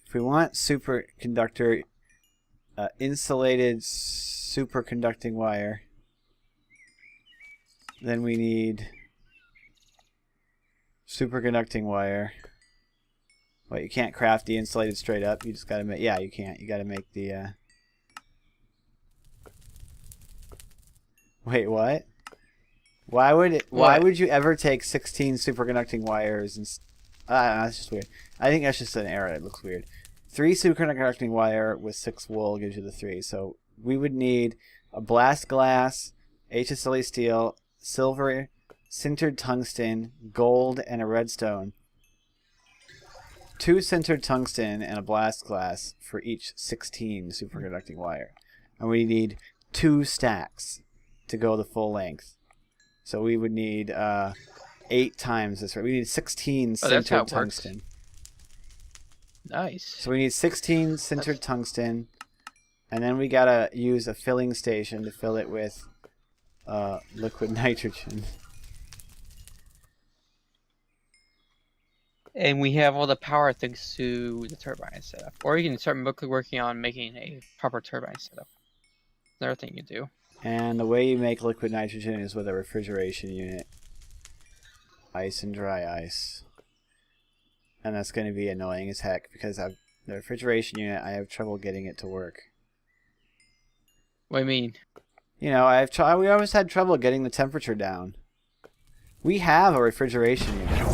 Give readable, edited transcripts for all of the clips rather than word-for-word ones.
If we want superconductor, insulated superconducting wire, then we need superconducting wire. Wait, you can't craft the insulated straight up. You just gotta make. Yeah, you can't. You gotta make the. Wait, what? Why would you ever take 16 superconducting wires and? That's just weird. I think that's just an error. It looks weird. 3 superconducting wire with 6 wool gives you the 3. So we would need a blast glass, HSLE steel, silver, sintered tungsten, gold, and a redstone. 2 sintered tungsten and a blast glass for each 16 superconducting wire. And we need 2 stacks to go the full length. So we would need 8 times this. We need 16 sintered tungsten. Nice. So we need 16 sintered tungsten, and then we gotta use a filling station to fill it with liquid nitrogen. And we have all the power thanks to the turbine setup. Or you can start working on making a proper turbine setup. Another thing you do. And the way you make liquid nitrogen is with a refrigeration unit. Ice and dry ice. And that's going to be annoying as heck because the refrigeration unit, I have trouble getting it to work. What do you mean? You know, we always had trouble getting the temperature down. We have a refrigeration unit.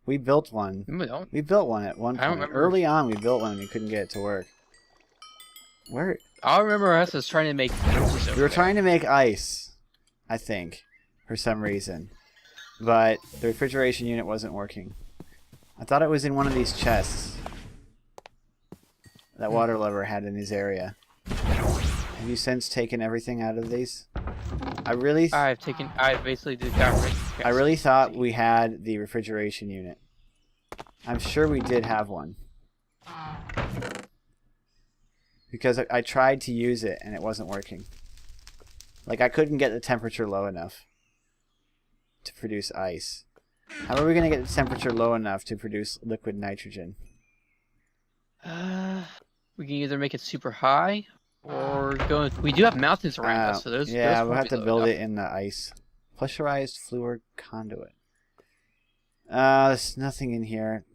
We built one. We don't. We built one at one point. I don't remember. Early on, we built one and we couldn't get it to work. Where? I remember us was trying to make. We were trying to make ice, I think, for some reason, but the refrigeration unit wasn't working. I thought it was in one of these chests that Waterlubber had in his area. Have you since taken everything out of these? I basically did got rid. I really thought we had the refrigeration unit. I'm sure we did have one. Because I tried to use it and it wasn't working. Like I couldn't get the temperature low enough to produce ice. How are we going to get the temperature low enough to produce liquid nitrogen? We can either make it super high or go. We do have mountains around us, so those. Yeah, those we'll have to build it in the ice. Pressurized fluid conduit. There's nothing in here.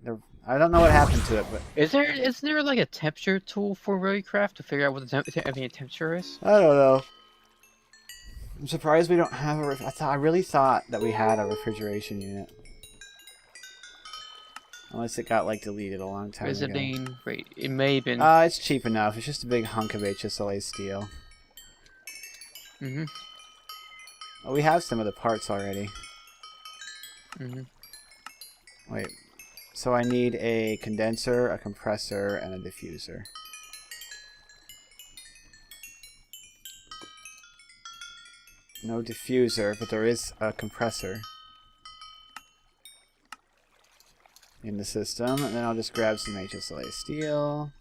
I don't know what happened to it, but Is there like a temperature tool for Roycraft to figure out what the ambient temperature is? I don't know. I'm surprised we don't have a. I really thought that we had a refrigeration unit. Unless it got like deleted a long time ago. It may have been. It's cheap enough. It's just a big hunk of HSLA steel. Mhm. Oh, we have some of the parts already. Mhm. Wait. So I need a condenser, a compressor, and a diffuser. No diffuser, but there is a compressor in the system, and then I'll just grab some HSLA steel.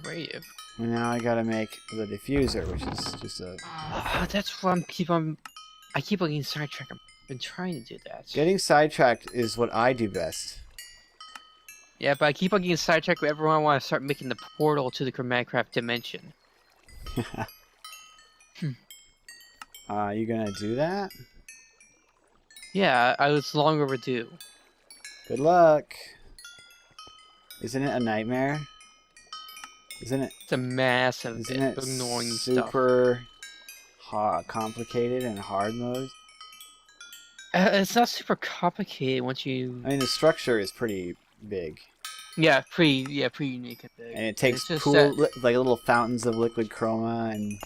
Radio. And now I gotta make the diffuser, which is just a... That's what I keep getting sidetracked. I've been trying to do that. Getting sidetracked is what I do best. Yeah, but I keep on getting sidetracked whenever I want to start making the portal to the Minecraft dimension. You gonna do that? Yeah, I was long overdue. Good luck. Isn't it a nightmare? Isn't it? It's a massive, annoying stuff. Super complicated and hard mode? It's not super complicated once you. I mean, the structure is pretty big. Yeah, pretty unique and big. And it takes like little fountains of liquid chroma and.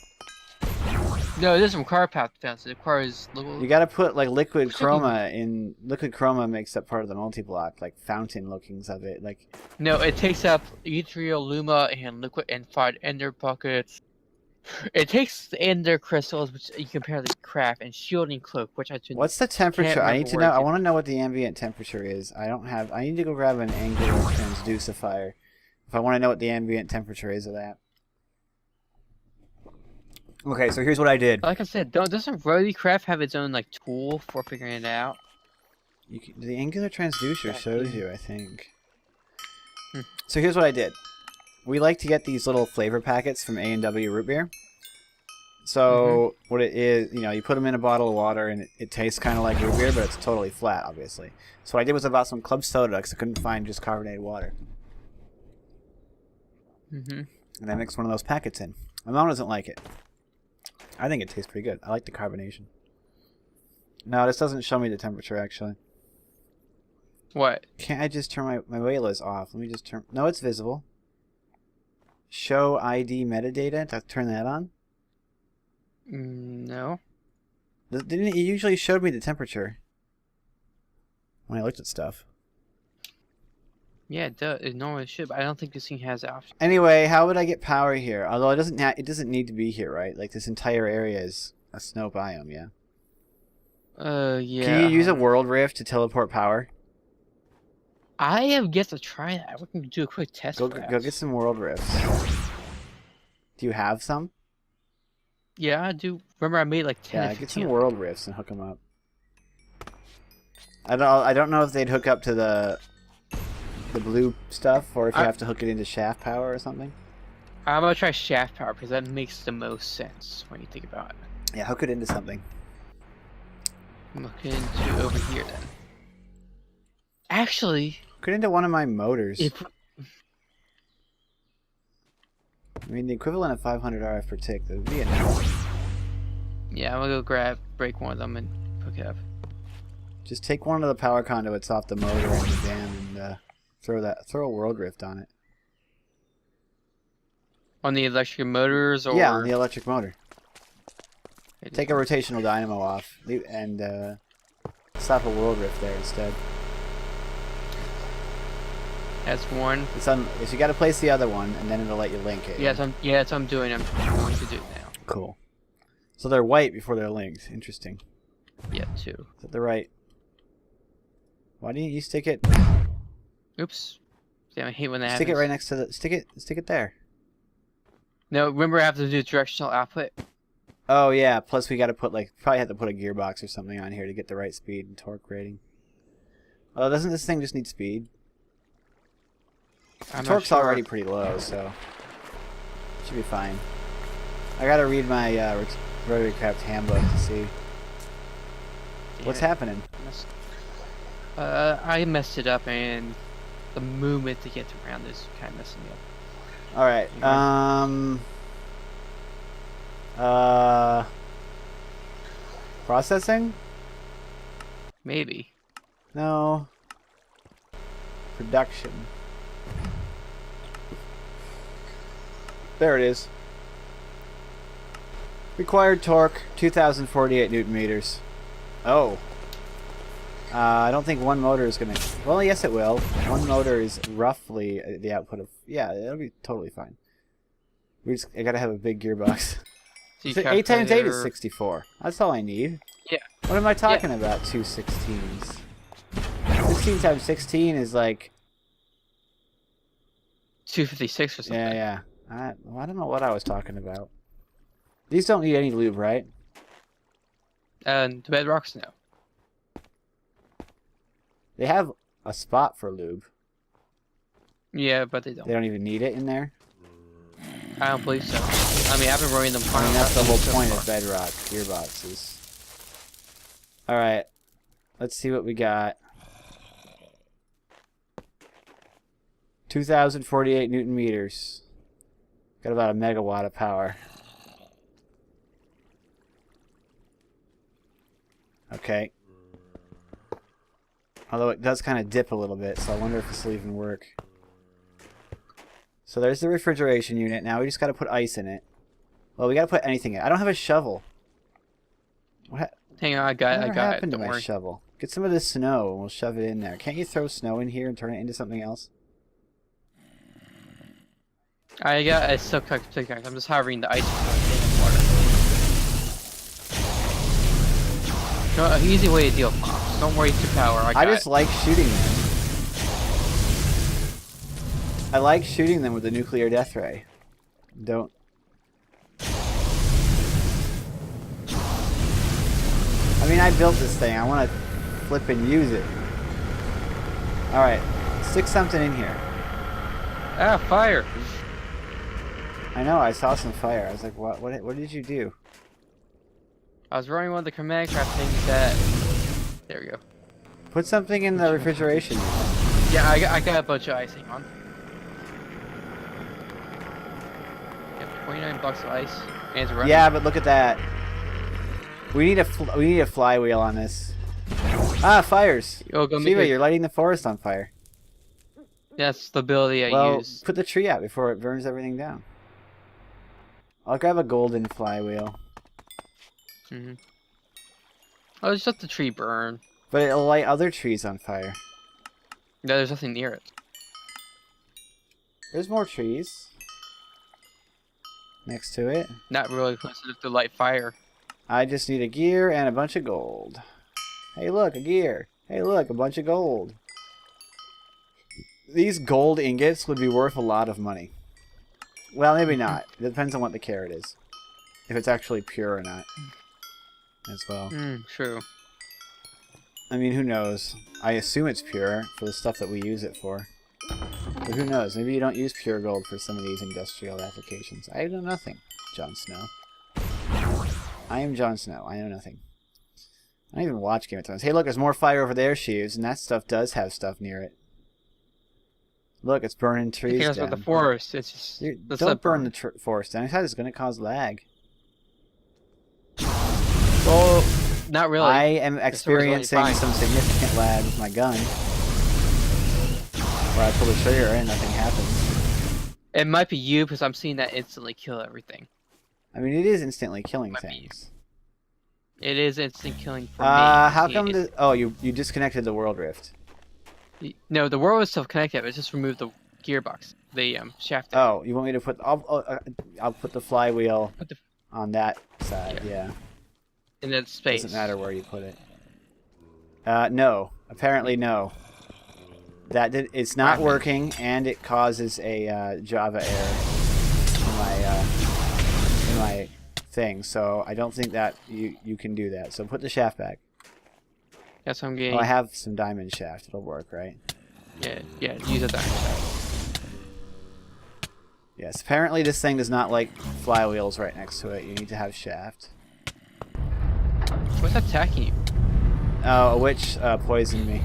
No, it doesn't require fountains. It requires little. You gotta put like liquid chroma in. Liquid chroma makes up part of the multi-block, like fountain lookings of it, like. No, it takes up ethereal luma and liquid and 5 ender buckets. It takes the ender crystals, which you can apparently craft, and shielding cloak, which I should. What's the temperature? I need to know. I want to know what the ambient temperature is. I don't have. I need to go grab an angular transducifier if I want to know what the ambient temperature is of that. Okay, so here's what I did. Like I said, doesn't Roycraft have its own like tool for figuring it out? The angular transducer shows you, I think. Hmm. So here's what I did. We like to get these little flavor packets from A&W Root Beer. So what it is, you put them in a bottle of water and it tastes kind of like root beer, but it's totally flat, obviously. So what I did was I bought some club soda because I couldn't find just carbonated water. And I mixed one of those packets in. My mom doesn't like it. I think it tastes pretty good. I like the carbonation. No, this doesn't show me the temperature, actually. What? Can't I just turn my Wayless off? Let me just turn... No, it's visible. Show ID metadata. Do I turn that on? No. Didn't it usually showed me the temperature when I looked at stuff? Yeah, it does. It normally should, but I don't think this thing has the option. Anyway, how would I get power here? Although it doesn't need to be here, right? Like this entire area is a snow biome, yeah. Yeah. Can you use a world rift to teleport power? I have yet to try that. We can do a quick test. Go get some world rifts. Do you have some? Yeah, I do. Remember, I made like 10. Yeah, get some world rifts and hook them up. I don't know if they'd hook up to the blue stuff, or if you have to hook it into shaft power or something. I'm gonna try shaft power because that makes the most sense when you think about it. Yeah, hook it into something. I'm looking into over here then. Actually, hook it into one of my motors. if I mean, the equivalent of 500 RF per tick, that would be enough. yeah, I'm gonna go break one of them and hook it up. Just take one of the power conduits off the motor and the dam and throw a world rift on it. On the electric motors, or yeah, on the electric motor. Take a rotational dynamo off and stop a world rift there instead. That's one. So you got to place the other one, and then it'll let you link it. Yeah, that's what I'm doing. I'm going to do it now. Cool. So they're white before they're linked. Interesting. Yeah, two. Is that the right? Why didn't you stick it? Oops. Damn, I hate when that happens. Stick it right next to the. Stick it there. No, remember I have to do directional output. Oh yeah. Plus we got to probably have to put a gearbox or something on here to get the right speed and torque rating. Oh, doesn't this thing just need speed? The torque's already pretty low, so it should be fine. I gotta read my Rotary Craft handbook to see what's happening. I messed it up, and the movement to get around is kind of messing me up. All right. Processing? Maybe. No. Production. There it is. Required torque, 2,048 Newton meters. Oh. I don't think one motor is going to... Well, yes, it will. One motor is roughly the output of... Yeah, it'll be totally fine. I got to have a big gearbox. So 8 times 8 is 64. That's all I need. Yeah. What am I talking about? 2 16s. 16 times 16 is like... 256 or something. Yeah. I don't know what I was talking about. These don't need any lube, right? And the bedrocks, no. They have a spot for lube. Yeah, but they don't. They don't even need it in there? I don't believe so. I mean, I've been running them. I mean, that's the whole point of bedrock gearboxes. Alright. Let's see what we got. 2,048 Newton meters. Got about a megawatt of power. Okay. Although it does kind of dip a little bit, so I wonder if this will even work. So there's the refrigeration unit. Now we just got to put ice in it. Well, we got to put anything in it. I don't have a shovel. Hang on, I got it. What happened to my shovel? Get some of this snow and we'll shove it in there. Can't you throw snow in here and turn it into something else? I got a subconducting. I'm just hovering the ice in water. No, an easy way to deal with mobs. Don't waste your power. I just like shooting them. I like shooting them with the nuclear death ray. Don't. I mean, I built this thing. I want to flippin' use it. Alright, stick something in here. Ah, fire! I know, I saw some fire. I was like, what did you do? I was running one of the command craft things that... There we go. Put something in the refrigeration. Yeah, I got a bunch of ice. Hang on. Yep, 29 bucks of ice. And it's running. Yeah, but look at that. We need a flywheel on this. Ah, fires. Oh, go Shiva, you're lighting the forest on fire. That's the ability I Well, use. put the tree out before it burns everything down. I'll grab a golden flywheel. Mm-hmm. Oh, just let the tree burn. But it'll light other trees on fire. No, there's nothing near it. There's more trees next to it. Not really close enough to light fire. I just need a gear and a bunch of gold. Hey, look, a gear. Hey, look, a bunch of gold. These gold ingots would be worth a lot of money. Well, maybe not. It depends on what the carrot is. If it's actually pure or not. As well. True. I mean, who knows? I assume it's pure for the stuff that we use it for. But who knows? Maybe you don't use pure gold for some of these industrial applications. I know nothing, Jon Snow. I am Jon Snow. I know nothing. I don't even watch Game of Thrones. Hey, look, there's more fire over there, Sheaves, and that stuff does have stuff near it. Look, it's burning trees down. About the forest. It's just... Don't burn the forest down. I thought it's going to cause lag. Well, not really. I am experiencing some significant lag with my gun. Where I pull the trigger and nothing happens. It might be you, because I'm seeing that instantly kill everything. I mean, it is instantly killing things. It is instant killing for me. How come the... Oh, you disconnected the world rift. No, the world was still connected, but just removed the gearbox. The shaft. Oh, you want me to put... I'll put the flywheel on that side, yeah. In that space. Doesn't matter where you put it. No. Apparently no. It's not working, and it causes a Java error in my thing. So I don't think that you can do that. So put the shaft back. That's what I'm getting. Oh, I have some diamond shaft. It'll work, right? Yeah. Use a diamond shaft. Yes. Apparently this thing does not like flywheels right next to it. You need to have shaft. What's attacking you? Oh, a witch poisoned me.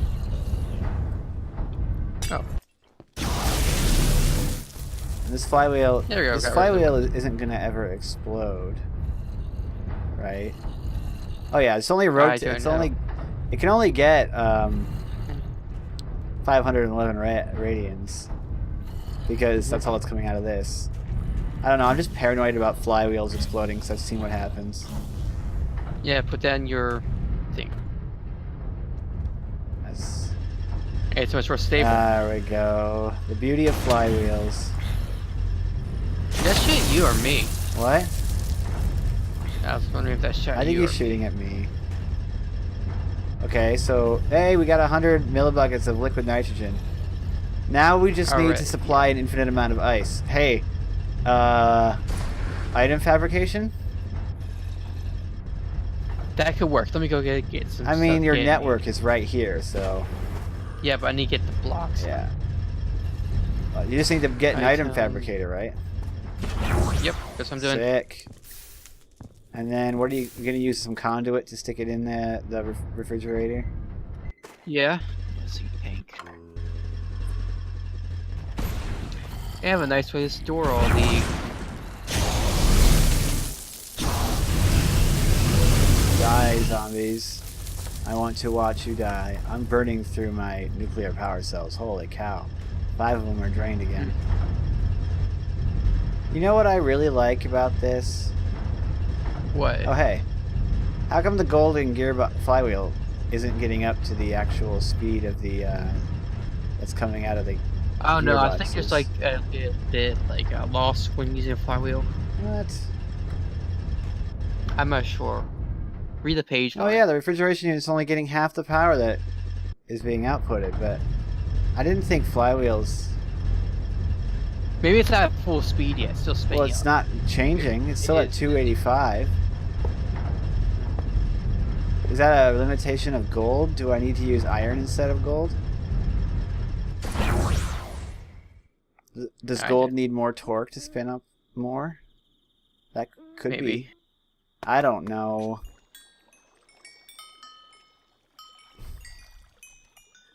Oh. And this flywheel. There we go. This flywheel isn't gonna ever explode, right? Oh yeah, it's only It can only get 511 radians because that's all that's coming out of this. I don't know. I'm just paranoid about flywheels exploding because I've seen what happens. Yeah, put that in your thing. That's... It's much more stable. There we go. The beauty of flywheels. Is that shooting you or me? What? I was wondering if that's shooting you. I think he's shooting at me. Okay, so hey, we got 100 millibuckets of liquid nitrogen. Now we just need to supply an infinite amount of ice. Hey, item fabrication? That could work. Let me go get some. I mean, your network is right here, so. Yeah, but I need to get the blocks. Yeah. You just need to get an item fabricator, right? Yep, that's what I'm doing. Sick. And then, what are you gonna use? Some conduit to stick it in the refrigerator? Yeah. Let's see, tank. I have a nice way to store all the. Die, zombies. I want to watch you die. I'm burning through my nuclear power cells. Holy cow. 5 of them are drained again. You know what I really like about this? What? Oh, hey. How come the golden flywheel isn't getting up to the actual speed of the, that's coming out of the Oh no, I think it's like a bit like lost when using a flywheel. What? I'm not sure. Read the page. Oh yeah, the refrigeration unit's only getting half the power that is being outputted, but I didn't think flywheels... Maybe it's not at full speed yet, it's still speeding. Well, it's not changing, it's still at 285. Is that a limitation of gold? Do I need to use iron instead of gold? Does gold need more torque to spin up more? That could be. I don't know.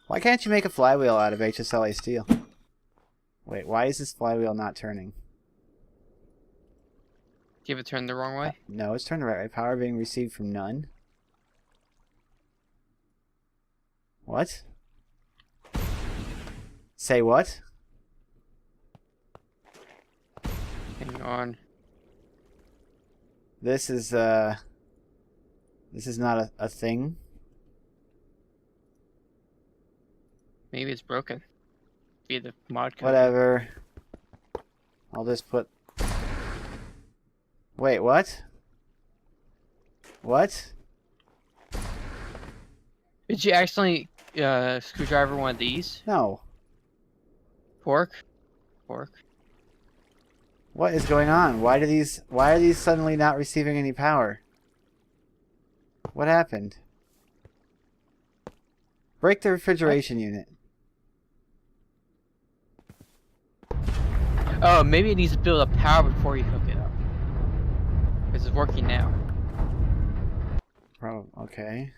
Why can't you make a flywheel out of HSLA steel? Wait, why is this flywheel not turning? Do you have it turned the wrong way? No, it's turned the right way. Power being received from none. What? Say what? Hang on. This is not a thing. Maybe it's broken. Via the mod code. Whatever. I'll just put... Wait, what? What? Did you accidentally screwdriver one of these? No. Pork? What is going on? Why are these suddenly not receiving any power? What happened? Break the refrigeration unit. Oh, maybe it needs to build up power before you hook it up. Because it's working now. Oh, okay.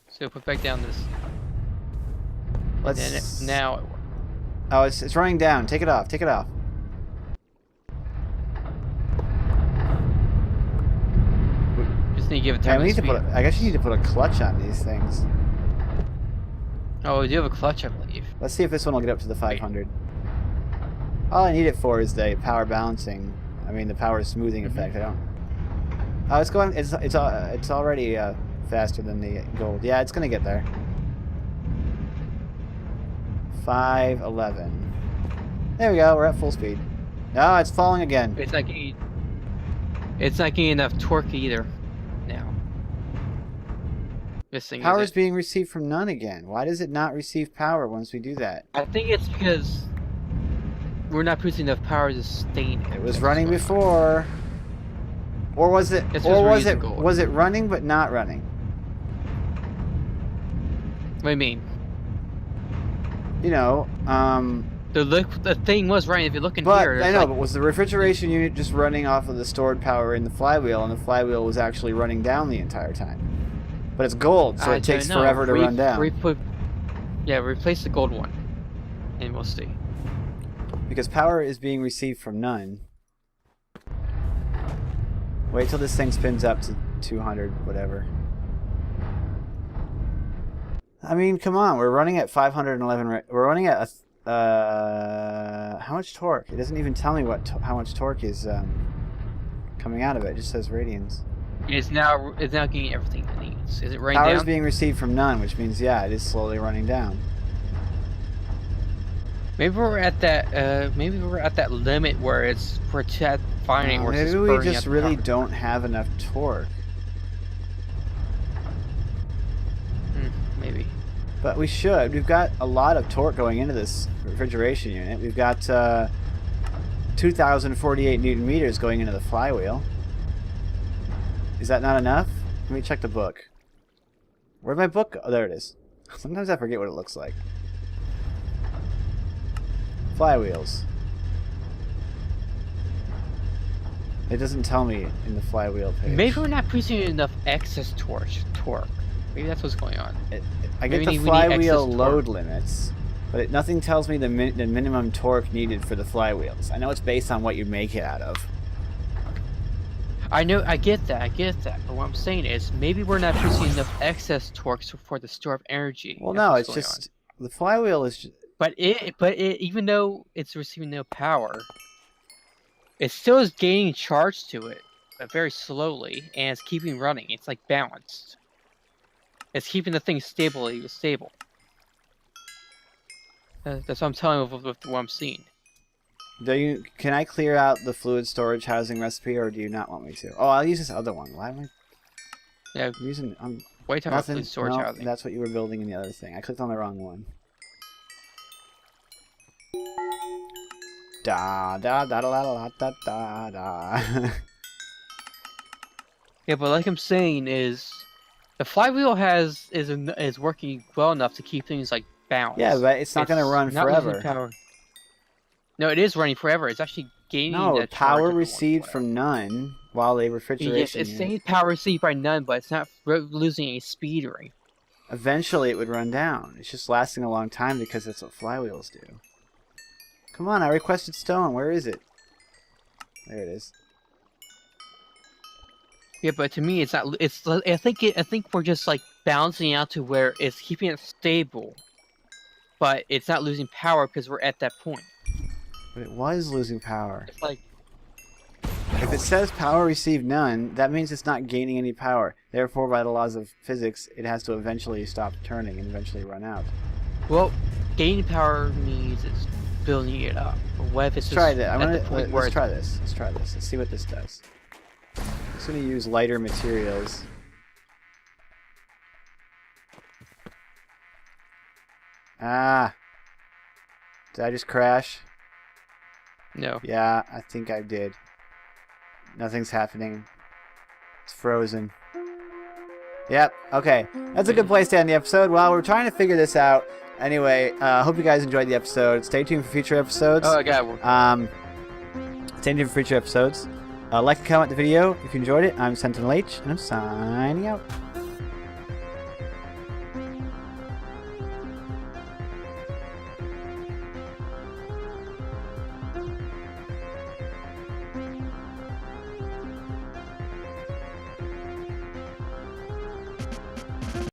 So put back down this. Let's... Now it works. Oh, it's running down. Take it off. Take it off. Just need to give it Yeah, time we need to speed. put. I guess you need to put a clutch on these things. Oh, we do have a clutch, I believe. Let's see if this one will get up to the 500. All I need it for is the power balancing. I mean, the power smoothing effect. I don't. Oh, it's going. It's already faster than the gold. Yeah, it's gonna get there. 511. There we go. We're at full speed. No, it's falling again. It's not getting. It's not getting enough torque either. Now. This thing. Power is being received from none again. Why does it not receive power once we do that? I think it's because we're not producing enough power to sustain it. It was running before. Or was it? Was it running but not running? What do you mean? You know, the thing was running. If you look in but here, I know. like, But was the refrigeration unit just running off of the stored power in the flywheel, and the flywheel was actually running down the entire time? But it's gold, so it takes forever to run down. Replace the gold one, and we'll see. Because power is being received from none. Wait till this thing spins up to 200, whatever. I mean, come on, we're running at 511. We're running at how much torque? It doesn't even tell me how much torque is coming out of it. It just says radians. It's now getting everything it needs. Is it running Power down? is being received from none, which means yeah, it is slowly running down. Maybe we're at that. Maybe we're at that limit where it's finding. Maybe we just really don't have enough torque. Maybe. But we should. We've got a lot of torque going into this refrigeration unit. We've got 2,048 Newton meters going into the flywheel. Is that not enough? Let me check the book. Where'd my book go? Oh, there it is. Sometimes I forget what it looks like. Flywheels. It doesn't tell me in the flywheel page. Maybe we're not producing enough excess torque. Maybe that's what's going on. I get the flywheel load limits, but nothing tells me the minimum torque needed for the flywheels. I know it's based on what you make it out of. I know, I get that. But what I'm saying is, maybe we're not producing enough excess torque for the store of energy. Well, no, it's just the flywheel is. But even though it's receiving no power, it still is gaining charge to it, but very slowly, and it's keeping running. It's like balanced. It's keeping the thing stable. That's what I'm telling you with what I'm seeing. Can I clear out the fluid storage housing recipe, or do you not want me to? Oh, I'll use this other one. Why am I? Yeah, I'm using. wait till nothing. fluid storage housing. That's what you were building in the other thing. I clicked on the wrong one. Da da da da da da da da. Yeah, but like I'm saying is, the flywheel is working well enough to keep things like balanced. Yeah, but it's not going to run not losing forever. power. No, it is running forever. It's actually gaining No, that power charge every once in a received while. from none while a refrigeration Yes, it's unit. saying power received by none, but it's not losing any speed or anything. Eventually, it would run down. It's just lasting a long time because that's what flywheels do. Come on, I requested stone. Where is it? There it is. Yeah, but to me, it's not. It's. I think we're just like balancing out to where it's keeping it stable, but it's not losing power because we're at that point. But it was losing power. It's like. If it says power received none, that means it's not gaining any power. Therefore, by the laws of physics, it has to eventually stop turning and eventually run out. Well, gaining power means it's building it up. But what if it's Let's try just that. at the point where Let's try this. Let's try this. Let's see what this does. I'm just going to use lighter materials. Ah. Did I just crash? No. Yeah, I think I did. Nothing's happening. It's frozen. Yep, okay. That's a good place to end the episode. Well, we're trying to figure this out. Anyway, hope you guys enjoyed the episode. Stay tuned for future episodes. Oh, I got it. Stay tuned for future episodes. Like and comment the video if you enjoyed it. I'm SentinalH, and I'm signing out.